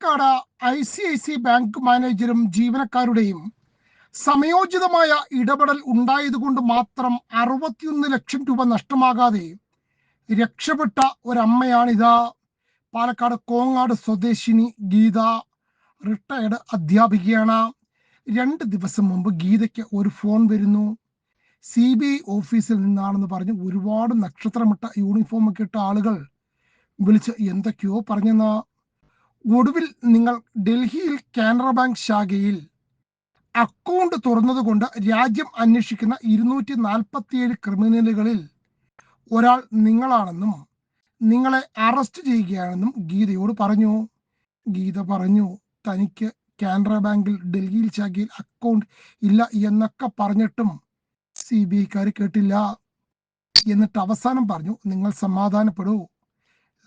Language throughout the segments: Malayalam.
പാലക്കാട് ICICI ബാങ്ക് മാനേജരും ജീവനക്കാരുടെയും സമയോചിതമായ ഇടപെടൽ ഉണ്ടായതുകൊണ്ട് മാത്രം 61 ലക്ഷം രൂപ നഷ്ടമാകാതെ രക്ഷപ്പെട്ട ഒരമ്മയാണിത്. പാലക്കാട് കോങ്ങാട് സ്വദേശിനി ഗീത റിട്ടയർഡ് അധ്യാപികയാണ്. 2 ദിവസം മുമ്പ് ഗീതയ്ക്ക് ഒരു ഫോൺ വരുന്നു. CBI ഓഫീസിൽ നിന്നാണെന്ന് പറഞ്ഞ് ഒരുപാട് നക്ഷത്രമിട്ട യൂണിഫോം ഒക്കെ ഇട്ട ആളുകൾ വിളിച്ച് എന്തൊക്കെയോ പറഞ്ഞെന്ന്. ഒടുവിൽ നിങ്ങൾ ഡൽഹിയിൽ കാനറ ബാങ്ക് ശാഖയിൽ അക്കൗണ്ട് തുറന്നതുകൊണ്ട് രാജ്യം അന്വേഷിക്കുന്ന 247 ക്രിമിനലുകളിൽ ഒരാൾ നിങ്ങളാണെന്നും നിങ്ങളെ അറസ്റ്റ് ചെയ്യുകയാണെന്നും ഗീതയോട് പറഞ്ഞു. ഗീത പറഞ്ഞു തനിക്ക് കാനറ ബാങ്കിൽ ഡൽഹിയിൽ ശാഖയിൽ അക്കൗണ്ട് ഇല്ല എന്നൊക്കെ പറഞ്ഞിട്ടും CBIക്കാർ കേട്ടില്ല. എന്നിട്ട് അവസാനം പറഞ്ഞു, നിങ്ങൾ സമാധാനപ്പെടൂ,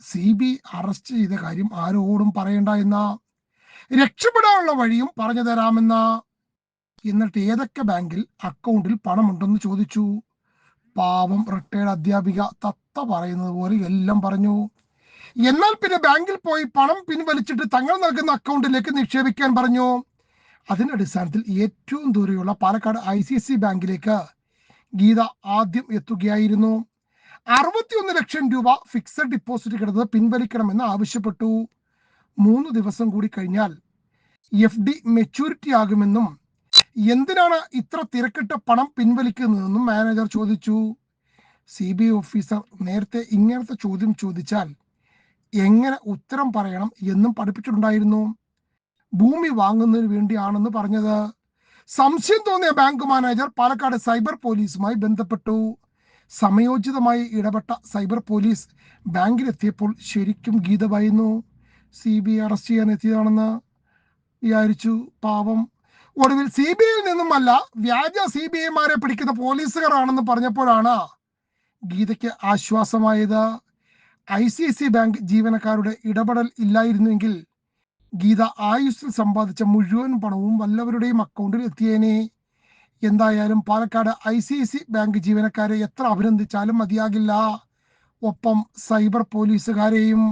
CBI അറസ്റ്റ് ചെയ്ത കാര്യം ആരോടും പറയണ്ട എന്ന, രക്ഷപ്പെടാനുള്ള വഴിയും പറഞ്ഞു തരാമെന്ന. എന്നിട്ട് ഏതൊക്കെ ബാങ്കിൽ അക്കൗണ്ടിൽ പണമുണ്ടെന്ന് ചോദിച്ചു. പാവം റിട്ടയർഡ് അധ്യാപിക തത്ത പറയുന്നത് പോലെ എല്ലാം പറഞ്ഞു. എന്നാൽ പിന്നെ ബാങ്കിൽ പോയി പണം പിൻവലിച്ചിട്ട് തങ്ങൾ നൽകുന്ന അക്കൗണ്ടിലേക്ക് നിക്ഷേപിക്കാൻ പറഞ്ഞു. അതിന്റെ അടിസ്ഥാനത്തിൽ ഏറ്റവും ദൂരെയുള്ള പാലക്കാട് ICICI ബാങ്കിലേക്ക് ഗീത ആദ്യം എത്തുകയായിരുന്നു. 61 ലക്ഷം രൂപ ഫിക്സഡ് ഡിപ്പോസിറ്റ് കിടന്നത് പിൻവലിക്കണമെന്ന് ആവശ്യപ്പെട്ടു. 3 ദിവസം കൂടി കഴിഞ്ഞാൽ FD മെച്യൂരിറ്റി ആകുമെന്നും എന്തിനാണ് ഇത്ര തിരക്കിട്ട് പണം പിൻവലിക്കുന്നതെന്നും മാനേജർ ചോദിച്ചു. CBI ഓഫീസർ നേരത്തെ ഇങ്ങനത്തെ ചോദ്യം ചോദിച്ചാൽ എങ്ങനെ ഉത്തരം പറയണം എന്നും പഠിപ്പിച്ചിട്ടുണ്ടായിരുന്നു. ഭൂമി വാങ്ങുന്നതിന് വേണ്ടിയാണെന്ന് പറഞ്ഞത്. സംശയം തോന്നിയ ബാങ്ക് മാനേജർ പാലക്കാട് സൈബർ പോലീസുമായി ബന്ധപ്പെട്ടു. സമയോചിതമായി ഇടപെട്ട സൈബർ പോലീസ് ബാങ്കിലെത്തിയപ്പോൾ ശരിക്കും ഗീത ഭയന്നു. CBI അറസ്റ്റ് ചെയ്യാൻ എത്തിയതാണെന്ന് വിചാരിച്ചു. പാവം. ഒടുവിൽ CBIയിൽ നിന്നുമല്ല, വ്യാജ CBIമാരെ പിടിക്കുന്ന പോലീസുകാരാണെന്ന് പറഞ്ഞപ്പോഴാണ് ഗീതയ്ക്ക് ആശ്വാസമായത്. ICICI ബാങ്ക് ജീവനക്കാരുടെ ഇടപെടൽ ഇല്ലായിരുന്നെങ്കിൽ ഗീത ആയുസ്സിൽ സമ്പാദിച്ച മുഴുവൻ പണവും വല്ലവരുടെയും അക്കൗണ്ടിൽ എത്തിയേനെ. എന്തായാലും പാലക്കാട് ICICI ബാങ്ക് ജീവനക്കാരെ എത്ര അഭിനന്ദിച്ചാലും മതിയാകില്ല, ഒപ്പം സൈബർ പോലീസുകാരെയും.